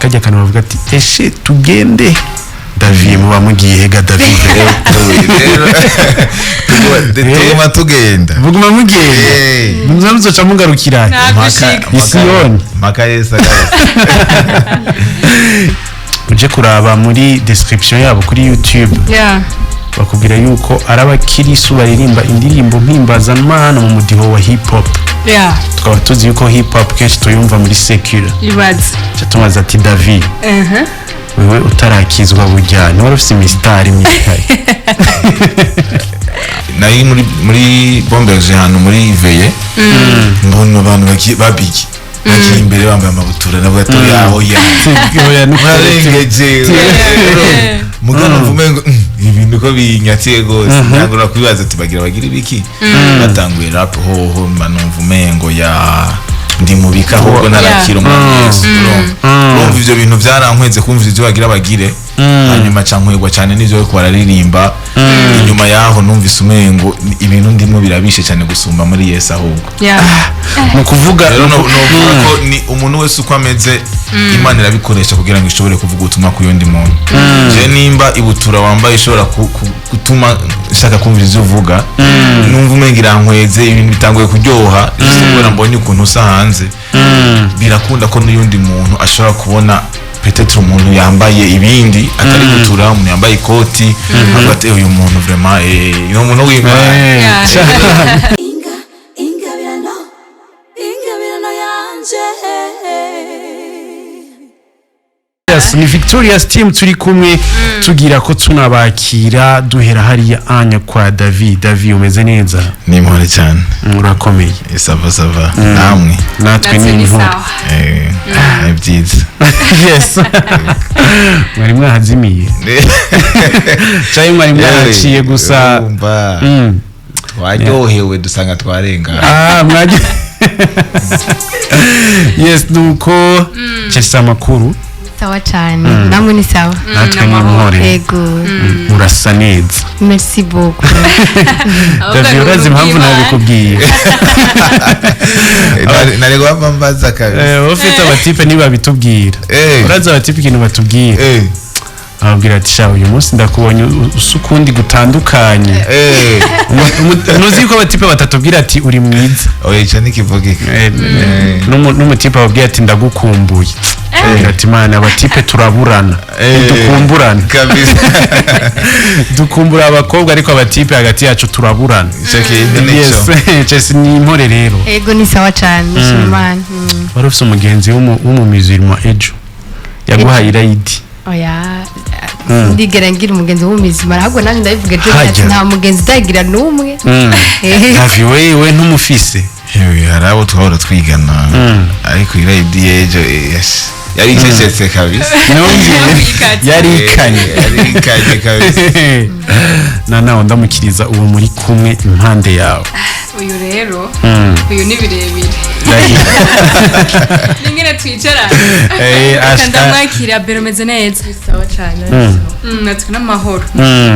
kajya kantu bavuga ati Eshee tugendee David muba mugiye ga David tuguma tugenda buguma mugiye muzamuzoca mugarukira isiyoni makaresa uje kuraba muri description yabo kuri YouTube bakubwira yuko arabakirisu baririmba indirimbo mpimbazamana mu mudiho wa hip hop tukaba tuzi yuko hip hop kenshi tuyumva muri secular tumaze ati David wewe utarakizwa bujyana wari ufite imistari myinshi nari muri bombeje hano muri iveye mbona abantu babiki bagiye imbere bambaye amabutura nabwo atoye aho ya nukarengeje mugano mvumengo ibintu ko binyatiye gose nagura kwibaza tubagira bagira ibiki batanguye rap hoho manumvumengo ya ndi mubika ahubwo narakira umuntu urumva ivyo bintu byarankweze kumva ivyo bagira bagire hanyuma cankwegwa cyane n'ivyo ko bararirimba inyuma yaho numvise umengo ibintu ndimo birabishe cyane gusumba muri Yesu ahubwo mu kuvuga ko ni umuntu wese uko ameze Imana irabikoresha kugira ngo ishobore kuvuga ubutumwa ku yundi muntu je nimba ibutura wambaye ishobora gutuma shaka kumva ivyo uvuga numva umengo irankweze ibintu bitanguye kuryoha isubira mbonye ukuntu usa hanze birakunda ko n'uyundi muntu ashobora kubona peut-être umuntu yambaye ibindi atari gutura umuntu yambaye ikoti agate uyu muntu vraiment no muntu w'Imana ingabirano yanje ni Victoria's team turi kumwe tugira ko tunabakira duhera hariya anya kwa David umeze neza ni mpore cyane murakomeye sava namwe natwe ni mpore byiza yes mwari mwahazimiye cyayi mwari mwaciye gusa waryohewe dusanga twarenga mwaje yes nuko cyese amakuru sawa cyane namwe ni sawa natwe ni mpore yego urasa neza merci beaucoup David urazi impamvu nabikubwiye narego bambaza kabisa ufite abatipe niba bitubwira urazi abatipe ikintu batubwira ababwira ati sha uyu munsi ndakubonye usukundi gutandukanye nuzi ko abatipe batatubwira ati uri mwiza oya nikivuge n'umutipe ababwira ati ndagukumbuye ati mana abatipe turaburana dukumburana kabisa dukumbura abakobwa ariko abatipe hagati yacu turaburana yes ni impore rero yego ni sawa cyane nishimana wari ufite umugenzi w'umumizirima ejo yaguhaye irayidi oya ndigera ngira umugenzi w'umuzima ahubwo nanjye ndabivuga ati nta mugenzi utagira n'umwe David wewe ntumufise yewe harabo twahora twigana ariko irayidi ejo yari icecetse kabisa yari ikanye kabisa nawe ndamukiriza ubu muri kumwe impande yawe uyu rero uyu ni birebire ningene twicara ndamwakira bero meze neza sawa cyane natwe n'amahoro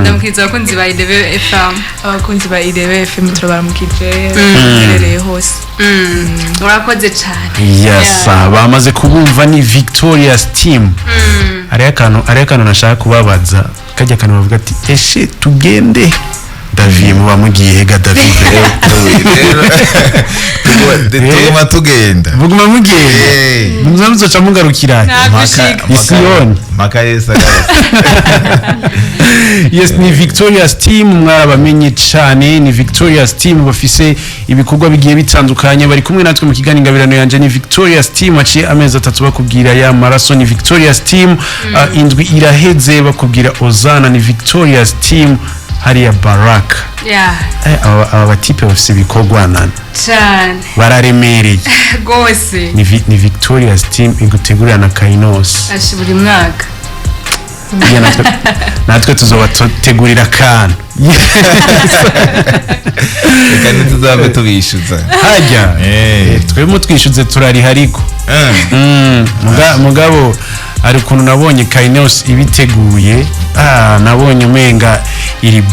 ndamukiriza abakunzi ba IREBE FM abakunzi ba IREBE FM turabaramukije berereye hose murakoze cyane yes bamaze kubumva ni Victoria's team ari akantu nashaka kubabaza kajya kantu bavuga ati Eshee tugendee David muba mugiye ga David tuguma tugenda buguma mugiye muzamuzoca mugarukira isiyoni makaresa yes ni Victoria's team mwarabamenye cyane ni Victoria's team bafise ibikorwa bigiye bitandukanye bari kumwe natwe mu kiganiro ingabirano yanje ni Victoria's team aciye amezi 3 bakubwira ya maraso ni Victoria's team indwi iraheze bakubwira Ozana ni Victoria's team hariya Baraka aba batipe bafise ibikorwa nana cyane bararemereye gose ni Victoria's team igutegurira na Kainos ashiburi mwaka natwe tuzobategurira kana kandi tuzabe tubishuza hajya twebwe twishuze turari hariko mugabo ari ukuntu nabonye Kainos ibiteguye nabonye umenga iri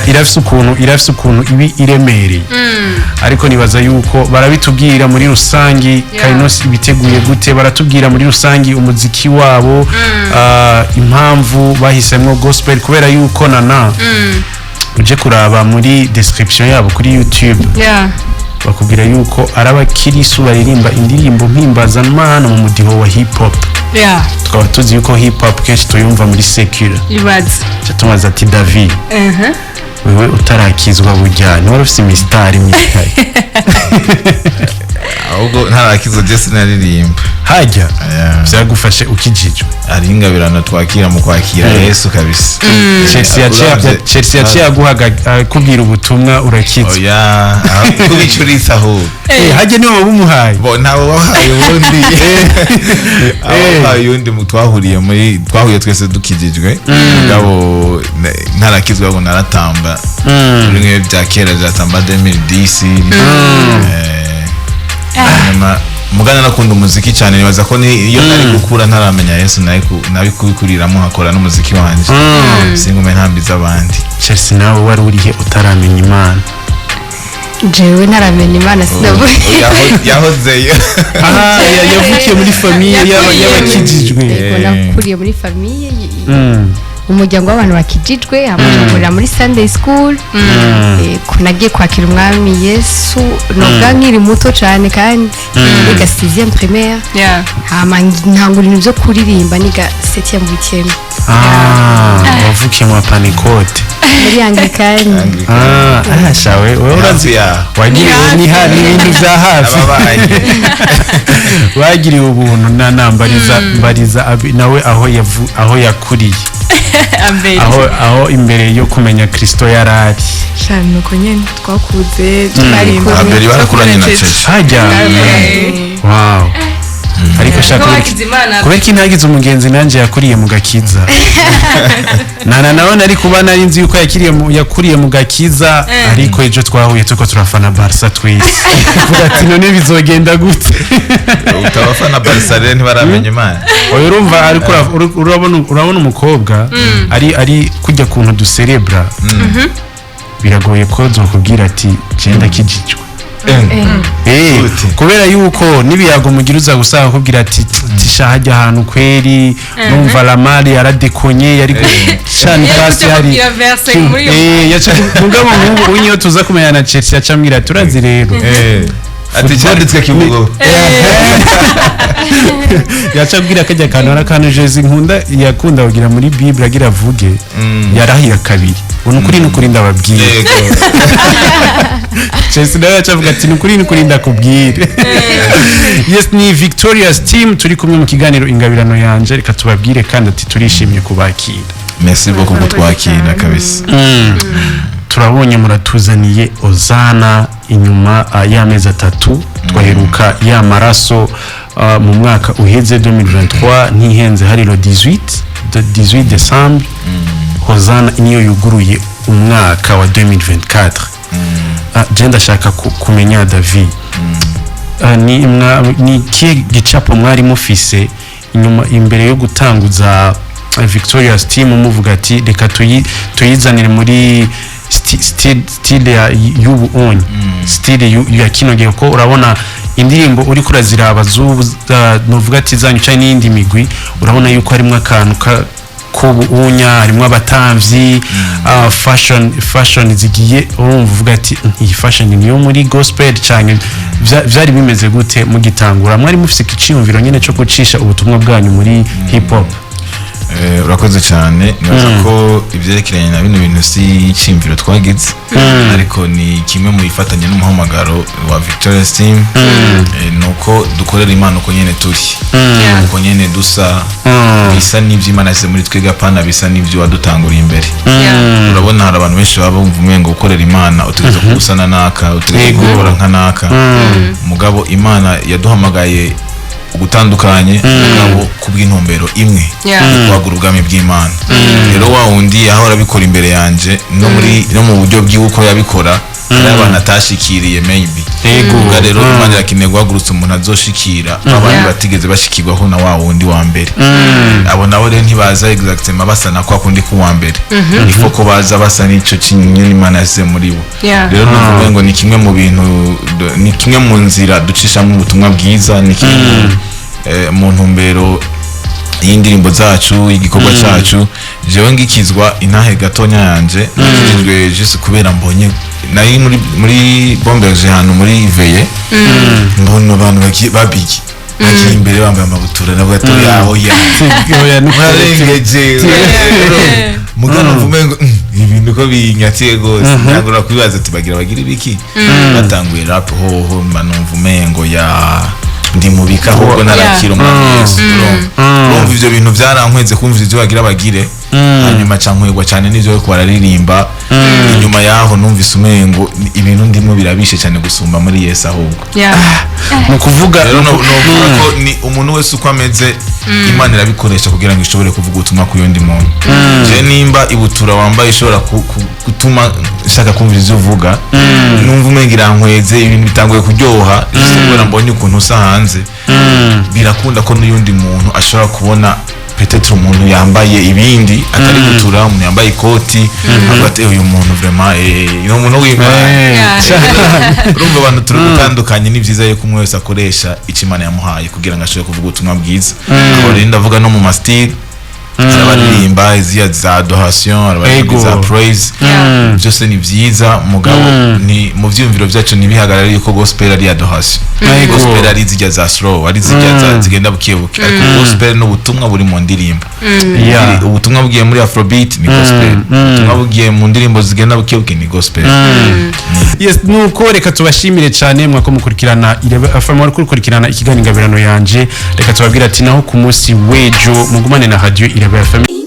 irafise ukuntu ibi iremereye ariko nibaza yuko barabitubwira muri rusangi Kainos ibiteguye gute baratubwira muri rusangi umuziki wabo impamvu bahisemwo gospel kubera yuko nana uje kuraba muri description yabo kuri YouTube bakubwira yuko arabakirisu baririmba indirimbo mpimbazamana mu mudiho wa hip hop tukaba tuzi yuko hip hop kenshi tuyumva muri secular tumaze ati David wewe utarakizwa burya ni wari ufite imistari myinshi ahubwo ntarakizwa je sinaririmba hajya byagufashe ukijijwe ari ingabirano twakira mu kwakira Yesu kabisa Chelsea yaciye aguhaga kubwira ubutumwa urakizwa oya kubicurisa aho hajya niwe wabumuhaye bo nabo bahaye ubundi yundi twahuye twese dukijijwe ngabo ntarakizwa ngo naratamba rimwe bya kera byatamba 2010 mugana nakunda umuziki cyane nibaza ko iyo nari gukura ntaramenya Yesu nabi kubikuriramo hakora n'umuziki wanje singume ntambiza abandi Chelsea nawe wari urihe utaramenya Imana jewe ntaramenya Imana sinavuye yahozeyo yavukiye muri famille y'abakijijwe nakuriye muri famille umuryango w'abantu bakijijwe amajambo muri Sunday school kunagiye kwakira umwami Yesu noga nkiri muto cyane kandi niga 6e primaire ntangura ibintu byo kuririmba niga 7e 8e wavukiye mu Pantecote muri Anglikani shawe wewe urazi wagiriwe n'ibintu bya hafi wagiriwe ubuntu mbariza nawe aho yakuriye aho imbere yo kumenya Kristo yarari cyane uko nyene twakuze mbere barakuranye na Chelsea hajya wow ariko shaka kubera intagize umugenzi nanje yakuriye mu gakiza nawe nari kuba nari nzi yuko yakuriye mu gakiza ariko ejo twahuye tuko turafana Barca twese kuvuga ati none bizogenda gute utabafana Barca rero ntibaramenya Imana oyo urumva ariko urabona umukobwa ari kujya kuntu ducerebra biragoye ko zokubwira ati genda kijijwe kubera yuko nibiyago mugira uza gusanga kubwira ati tishahajya ahantu kweri numva la mali yaradekonye yari cyane pasi yari mugabo nk'ubu unyo tuza kumenya na Chelsea yacambwira turazi rero ati cyanditswe kivugo yacabwira kajya kantu arakana Jezi nkunda yakunda kugira muri Bible agira avuge yarahira kabiri nukuri ndababwira Chelsea nawe yacavuga ati nukuri ndakubwira yes ni Victorious team turi kumwe mu kiganiro ingabirano yanje reka tubabwire kandi ati turishimye kubakira merci beaucoup kutwakira kabisa turabonye muratuzaniye Ozana inyuma y'amezi 3 twaheruka ya maraso mu mwaka uheze 2023 ntihenze hari lo 18 December Ozana niyo yuguruye umwaka wa 2024 jenda shaka kumenya David ni gicapo mwari mufise inyuma imbere yo gutanguza Victorious team muvuga ati reka tuyizanire muri style y'ubu onye style ya kino gihe ko urabona indirimbo uri kuraziraba zubu novuga ati zanyu cyane n'indi migwi urabona yuko harimo akantu kubu unya harimo abatamvyi fashion zigiye urumva uvuga ati iyi fashion niyo muri gospel cyane byari bimeze gute mu gitangura mwari mufise ikiciyumviro nyene cyo gucisha ubutumwa bwanyu muri hip hop urakoze cyane nibaza ko ibyerekeranye na bino bintu si icimviro twagize ariko ni kimwe mu bifatanye n'umuhamagaro wa Victorious team nuko dukorera Imana uko nyene turi uko nyene dusa bisa n'ivy'Imana yase muri twega pana bisa n'ivyo wadutangura imbere urabona hari abantu benshi baba bumva umengo gukorera Imana utegeza kusana naka utegeza gukora nka naka mugabo Imana yaduhamagaye ugutandukanye ngabo kubw'intumbero imwe kwagura ubwami bw'Imana rero wa wundi aho arabikora imbere yanje no mu buryo bw'uko yabikora abantu atashikiriye maybe Yego. ubwo rero Imana irakeneye guhagurutsa umuntu azoshikira abandi batigeze bashikirwaho na wa wundi wa mbere abo nabo rero ntibaza exactement basana kwa kundi ku wa mbere ifo ko baza basa n'ico kintu Imana yasize muri bo rero nuvuga ngo ni kimwe mu bintu ni kimwe mu nzira ducishamo ubutumwa bwiza ni kimwe mu ntumbero y'indirimbo zacu igikorwa cyacu jewe ngikizwa intahe gatonya yanje nakijwe juste kubera mbonye nari muri bombeje hano muri veye mbona abantu babigi bagiye imbere bambaye amabutura nabwo atoye aho yarengeje mugano vumengo ibintu ko binyatiye gose nagura kwibaza tibagira bagira ibiki batanguye rap hoho manumva umengo ya ndi mubika ahubwo narakira umwami Yesu urumva ivyo bintu byarankweze kumva ivyo bagira bagire hanyuma cankwegwa cyane n'ivyo ko bararirimba inyuma yaho numvise umengo ibintu ndimo birabishe cyane gusumba muri Yesu ahubwo mu kuvuga ko ni umuntu wese uko ameze Imana irabikoresha kugira ngo ishobore kuvuga ubutumwa ku yundi muntu je nimba ibutura wambaye ishobora gutuma shaka kumva ivyo uvuga numva umengo irankweze ibintu bitanguye kuryoha isubira mbonye ukuntu usa hanze birakunda ko n'uyundi muntu ashobora kubona peut-être umuntu yambaye ibindi atari gutura umuntu yambaye ikoti agate uyu muntu vraiment no muntu w'Imana urumva abantu turi gutandukanye ni byiza yuko umwe wese akoresha Imana yamuhaye kugira ngo ashobore kuvuga ubutumwa bwiza aho rero ndavuga no mu mastile abaririmba iziya za adoration abaririmba za praise byose ni byiza mugabo ni mu vyumviro byacu nibihagarara yuko gospel ari adoration gospel ari zijya za slow ari zijya zigenda bukebuke ariko gospel no butumwa buri mu ndirimbo ubutumwa bugiye muri afrobeat ni gospel ubutumwa bugiye mu ndirimbo zigenda bukebuke ni gospel yes nuko reka tubashimire cyane mwako mukurikirana IREBE FM mukurikirana ikiganiro Ingabirano yanje reka tubabwira ati naho ku munsi wejo mugumane na radio IREBE FM